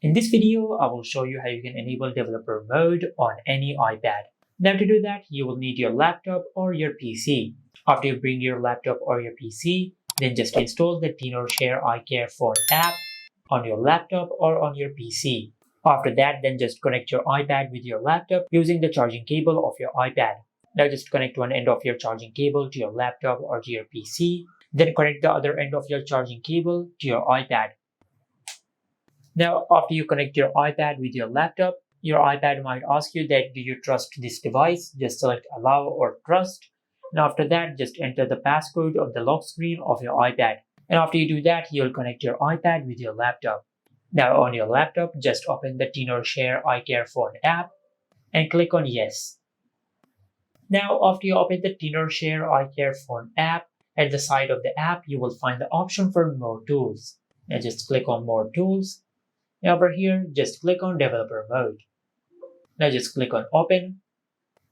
In this video, I will show you how you can enable developer mode on any iPad. Now to do that, you will need your laptop or your PC. After you bring your laptop or your PC, then just install the TenorShare iCare phone app on your laptop or on your PC. After that, then just connect your iPad with your laptop using the charging cable of your iPad. Now just connect one end of your charging cable to your laptop or to your PC. Then connect the other end of your charging cable to your iPad. Now, after you connect your iPad with your laptop, your iPad might ask you that do you trust this device? Just select allow or trust. And after that, just enter the passcode of the lock screen of your iPad. And after you do that, you'll connect your iPad with your laptop. Now on your laptop, just open the TenorShare iCare phone app and click on yes. Now after you open the TenorShare iCare phone app, at the side of the app, you will find the option for more tools. Now just click on more tools. Now over here, just click on developer mode. Now just click on open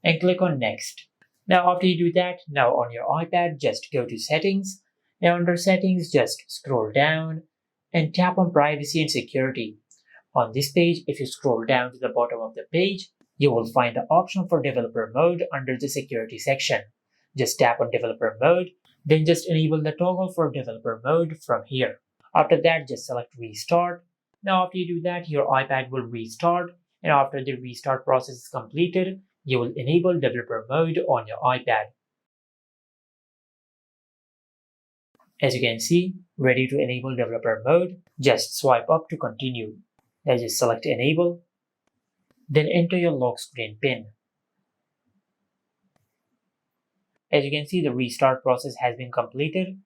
and click on next. Now after you do that, now on your iPad, just go to settings. Now under settings, just scroll down and tap on privacy and security. On this page, if you scroll down to the bottom of the page, you will find the option for developer mode under the security section. Just tap on developer mode, then just enable the toggle for developer mode from here. After that, just select restart. Now after you do that, your iPad will restart, and after the restart process is completed, you will enable developer mode on your iPad. As you can see, ready to enable developer mode, just swipe up to continue. Now just select enable, then enter your lock screen PIN. As you can see, the restart process has been completed.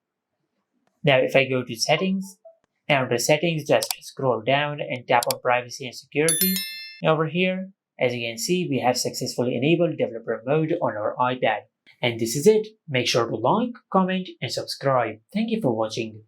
Now if I go to settings, and under settings, just scroll down and tap on privacy and security. And over here, as you can see, we have successfully enabled developer mode on our iPad. And this is it. Make sure to like, comment, and subscribe. Thank you for watching.